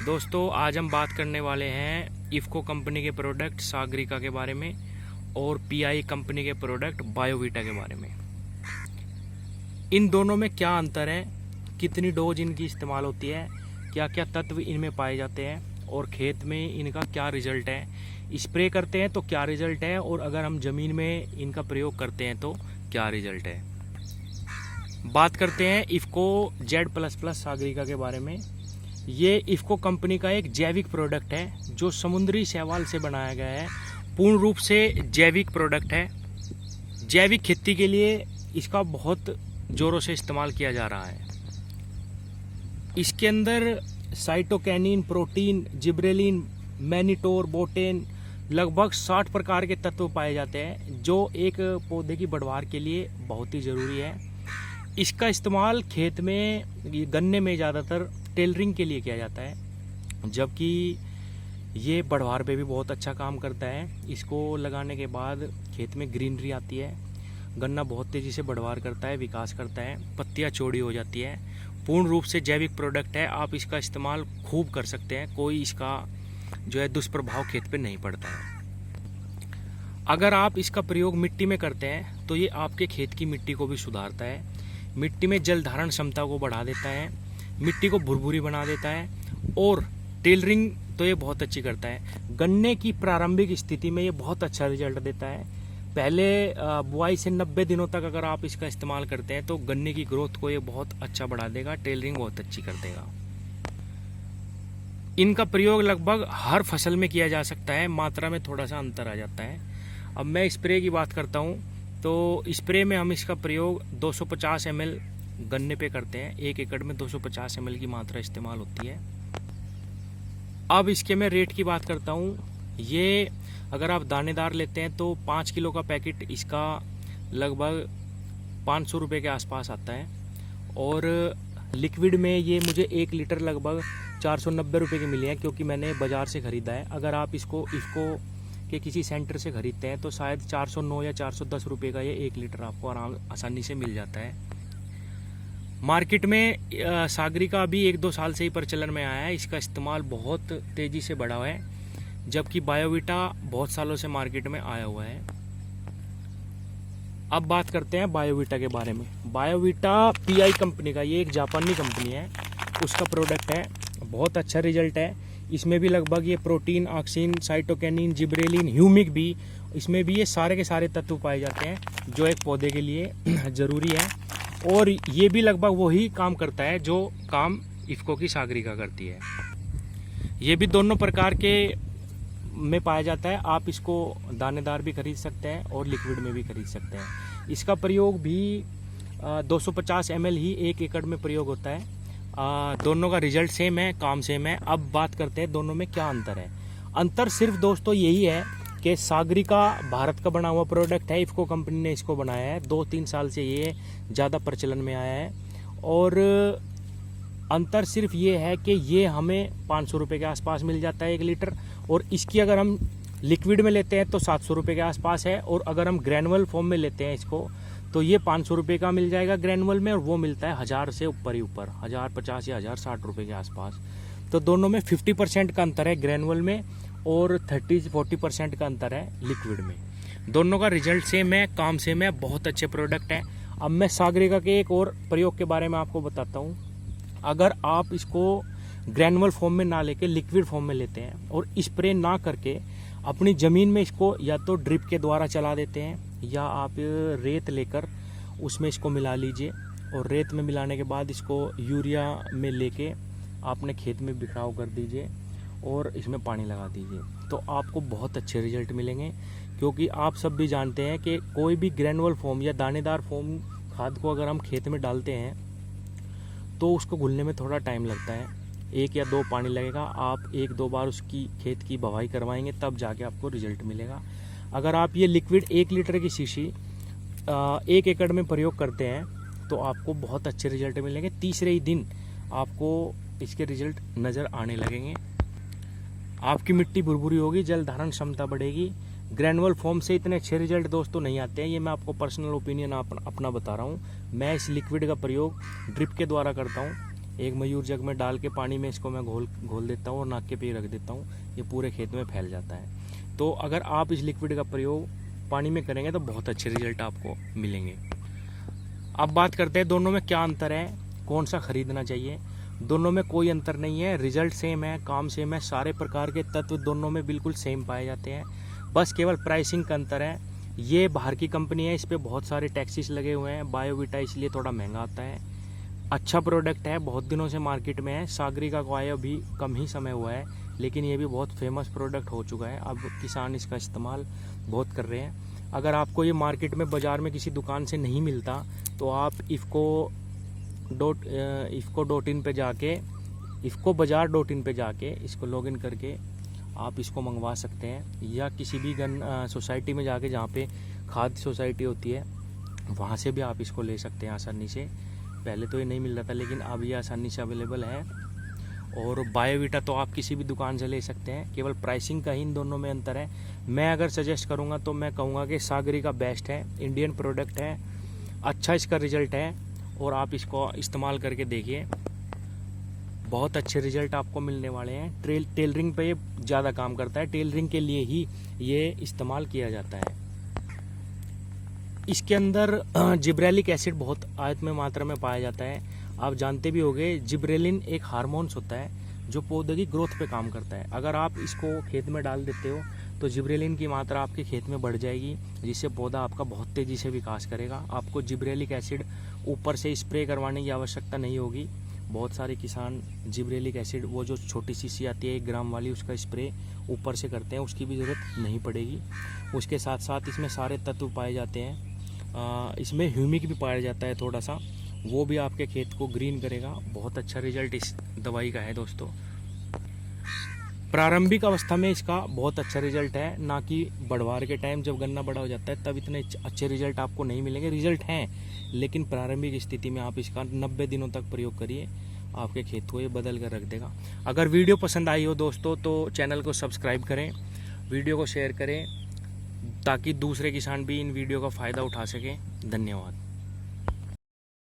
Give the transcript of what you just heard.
दोस्तों आज हम बात करने वाले हैं इफ़को कंपनी के प्रोडक्ट सागरिका के बारे में और पीआई कंपनी के प्रोडक्ट बायोवीटा के बारे में। इन दोनों में क्या अंतर है, कितनी डोज इनकी इस्तेमाल होती है, क्या क्या तत्व इनमें पाए जाते हैं और खेत में इनका क्या रिजल्ट है, स्प्रे करते हैं तो क्या रिजल्ट है और अगर हम ज़मीन में इनका प्रयोग करते हैं तो क्या रिजल्ट है। बात करते हैं इफ़को Z++ सागरिका के बारे में। ये इफ़को कंपनी का एक जैविक प्रोडक्ट है जो समुद्री शैवाल से बनाया गया है। पूर्ण रूप से जैविक प्रोडक्ट है। जैविक खेती के लिए इसका बहुत ज़ोरों से इस्तेमाल किया जा रहा है। इसके अंदर साइटोकैनिन, प्रोटीन, जिब्रेलिन, मैनिटोर, बोटेन लगभग 60 प्रकार के तत्व पाए जाते हैं जो एक पौधे की बढ़वार के लिए बहुत ही ज़रूरी है। इसका इस्तेमाल खेत में, गन्ने में ज़्यादातर टेलरिंग के लिए किया जाता है, जबकि ये बढ़वार पे भी बहुत अच्छा काम करता है। इसको लगाने के बाद खेत में ग्रीनरी आती है, गन्ना बहुत तेज़ी से बढ़वार करता है, विकास करता है, पत्तियाँ चौड़ी हो जाती है। पूर्ण रूप से जैविक प्रोडक्ट है, आप इसका इस्तेमाल खूब कर सकते हैं, कोई इसका जो है दुष्प्रभाव खेत पे नहीं पड़ता है। अगर आप इसका प्रयोग मिट्टी में करते हैं तो ये आपके खेत की मिट्टी को भी सुधारता है, मिट्टी में जल धारण क्षमता को बढ़ा देता है, मिट्टी को भुरभुरी बना देता है और टेलरिंग तो ये बहुत अच्छी करता है। गन्ने की प्रारंभिक स्थिति में ये बहुत अच्छा रिजल्ट देता है। पहले बुआई से 90 दिनों तक अगर आप इसका इस्तेमाल करते हैं तो गन्ने की ग्रोथ को ये बहुत अच्छा बढ़ा देगा, टेलरिंग बहुत अच्छी कर देगा। इनका प्रयोग लगभग हर फसल में किया जा सकता है, मात्रा में थोड़ा सा अंतर आ जाता है। अब मैं स्प्रे की बात करता हूँ तो स्प्रे में हम इसका प्रयोग 250 ml गन्ने पे करते हैं। 1 एकड़ में 250 ml की मात्रा इस्तेमाल होती है। अब इसके मैं रेट की बात करता हूँ। ये अगर आप दानेदार लेते हैं तो 5 किलो का पैकेट इसका लगभग 500 रुपये के आसपास आता है और लिक्विड में ये मुझे 1 लीटर लगभग 490 रुपये की मिली है, क्योंकि मैंने बाज़ार से ख़रीदा है। अगर आप इसको इफ़को के किसी सेंटर से ख़रीदते हैं तो शायद 409 या 410 रुपये का ये 1 लीटर आपको आसानी से मिल जाता है। मार्केट में सागरिका अभी 1-2 साल से ही प्रचलन में आया है, इसका इस्तेमाल बहुत तेज़ी से बढ़ा हुआ है, जबकि बायोवीटा बहुत सालों से मार्केट में आया हुआ है। अब बात करते हैं बायोवीटा के बारे में। बायोवीटा पीआई कंपनी का, ये एक जापानी कंपनी है, उसका प्रोडक्ट है, बहुत अच्छा रिजल्ट है। इसमें भी लगभग ये protein, auxin, cytokinin, gibberellin, humic भी, इसमें भी ये सारे के सारे तत्व पाए जाते हैं जो एक पौधे के लिए ज़रूरी है। और ये भी लगभग वही काम करता है जो काम इफ़को की सागरिका करती है। ये भी दोनों प्रकार के में पाया जाता है। आप इसको दानेदार भी खरीद सकते हैं और लिक्विड में भी खरीद सकते हैं। इसका प्रयोग भी 250 ml ही 1 एकड़ में प्रयोग होता है। दोनों का रिजल्ट सेम है, काम सेम है। अब बात करते हैं दोनों में क्या अंतर है। अंतर सिर्फ दोस्तों यही है कि सागरिका भारत का बना हुआ प्रोडक्ट है, इफ़को कंपनी ने इसको बनाया है, 2-3 साल से ये ज़्यादा प्रचलन में आया है। और अंतर सिर्फ ये है कि ये हमें 500 रुपये के आसपास मिल जाता है 1 लीटर, और इसकी अगर हम लिक्विड में लेते हैं तो 700 रुपये के आसपास है, और अगर हम ग्रैनुअल फॉर्म में लेते हैं इसको तो ये 500 रुपये का मिल जाएगा ग्रैनुअल में, और वो मिलता है 1000 से ऊपर ही ऊपर, 1050 या 1060 रुपये के आसपास। तो दोनों में 50% का अंतर है ग्रैनुअल में और 30-40% का अंतर है लिक्विड में। दोनों का रिजल्ट सेम है, काम सेम है, बहुत अच्छे प्रोडक्ट हैं। अब मैं सागरिका के एक और प्रयोग के बारे में आपको बताता हूँ। अगर आप इसको ग्रैनुअल फॉर्म में ना लेके लिक्विड फॉर्म में लेते हैं और स्प्रे ना करके अपनी ज़मीन में इसको या तो ड्रिप के द्वारा चला देते हैं या आप रेत लेकर उसमें इसको मिला लीजिए, और रेत में मिलाने के बाद इसको यूरिया में लेके आपने खेत में बिखराव कर दीजिए और इसमें पानी लगा दीजिए, तो आपको बहुत अच्छे रिजल्ट मिलेंगे। क्योंकि आप सब भी जानते हैं कि कोई भी ग्रैनुअल फॉर्म या दानेदार फॉर्म खाद को अगर हम खेत में डालते हैं तो उसको घुलने में थोड़ा टाइम लगता है, 1 या 2 पानी लगेगा। आप 1-2 बार उसकी खेत की बवाई करवाएंगे तब जाके आपको रिजल्ट मिलेगा। अगर आप ये लिक्विड 1 लीटर की शीशी 1 एकड़ में प्रयोग करते हैं तो आपको बहुत अच्छे रिजल्ट मिलेंगे। तीसरे ही दिन आपको इसके रिजल्ट नज़र आने लगेंगे। आपकी मिट्टी भुरभुरी होगी, जल धारण क्षमता बढ़ेगी। ग्रैनुअल फॉर्म से इतने अच्छे रिजल्ट दोस्तों नहीं आते हैं, ये मैं आपको पर्सनल ओपिनियन अपना बता रहा हूँ। मैं इस लिक्विड का प्रयोग ड्रिप के द्वारा करता हूँ, एक मयूर जग में डाल के पानी में इसको मैं घोल देता हूँ और नाक के पे रख देता हूँ, ये पूरे खेत में फैल जाता है। तो अगर आप इस लिक्विड का प्रयोग पानी में करेंगे तो बहुत अच्छे रिजल्ट आपको मिलेंगे। अब बात करते हैं दोनों में क्या अंतर है, कौन सा खरीदना चाहिए। दोनों में कोई अंतर नहीं है, रिजल्ट सेम है, काम सेम है, सारे प्रकार के तत्व दोनों में बिल्कुल सेम पाए जाते हैं, बस केवल प्राइसिंग का अंतर है। ये बाहर की कंपनी है, इस पर बहुत सारे टैक्सेस लगे हुए हैं, बायोवीटा इसलिए थोड़ा महंगा आता है। अच्छा प्रोडक्ट है, बहुत दिनों से मार्केट में है। सागरिका को आया भी कम ही समय हुआ है, लेकिन ये भी बहुत फेमस प्रोडक्ट हो चुका है, अब किसान इसका इस्तेमाल बहुत कर रहे हैं। अगर आपको ये मार्केट में बाज़ार में किसी दुकान से नहीं मिलता तो आप ifco.in पे जाके ifcobazaar.in पे जाके इसको लॉगिन करके आप इसको मंगवा सकते हैं, या किसी भी सोसाइटी में जाके जहाँ पे खाद्य सोसाइटी होती है वहाँ से भी आप इसको ले सकते हैं आसानी से। पहले तो ये नहीं मिल रहा था, लेकिन अब ये आसानी से अवेलेबल है। और बायोवीटा तो आप किसी भी दुकान से ले सकते हैं, केवल प्राइसिंग का ही इन दोनों में अंतर है। मैं अगर सजेस्ट करूँगा तो मैं कहूँगा कि सागरिका बेस्ट है, इंडियन प्रोडक्ट है, अच्छा इसका रिजल्ट है, और आप इसको इस्तेमाल करके देखिए, बहुत अच्छे रिजल्ट आपको मिलने वाले हैं। टेलरिंग पे ये ज़्यादा काम करता है, टेलरिंग के लिए ही ये इस्तेमाल किया जाता है। इसके अंदर जिब्रेलिक एसिड बहुत आयत में मात्रा में पाया जाता है। आप जानते भी होंगे, जिब्रेलिन एक हार्मोन्स होता है जो पौधे की ग्रोथ पे काम करता है। अगर आप इसको खेत में डाल देते हो तो जिब्रेलिन की मात्रा आपके खेत में बढ़ जाएगी, जिससे पौधा आपका बहुत तेज़ी से विकास करेगा। आपको जिब्रेलिक एसिड ऊपर से स्प्रे करवाने की आवश्यकता नहीं होगी। बहुत सारे किसान जिब्रेलिक एसिड वो जो छोटी शीशी आती है 1 ग्राम वाली, उसका स्प्रे ऊपर से करते हैं, उसकी भी ज़रूरत नहीं पड़ेगी। उसके साथ साथ इसमें सारे तत्व पाए जाते हैं। इसमें ह्यूमिक भी पाया जाता है थोड़ा सा, वो भी आपके खेत को ग्रीन करेगा। बहुत अच्छा रिजल्ट इस दवाई का है दोस्तों। प्रारंभिक अवस्था में इसका बहुत अच्छा रिजल्ट है, ना कि बढ़वार के टाइम जब गन्ना बड़ा हो जाता है तब इतने अच्छे रिजल्ट आपको नहीं मिलेंगे। रिजल्ट हैं, लेकिन प्रारंभिक स्थिति में आप इसका 90 दिनों तक प्रयोग करिए, आपके खेत को ये बदल कर रख देगा। अगर वीडियो पसंद आई हो दोस्तों तो चैनल को सब्सक्राइब करें, वीडियो को शेयर करें, ताकि दूसरे किसान भी इन वीडियो का फ़ायदा उठा सकें। धन्यवाद।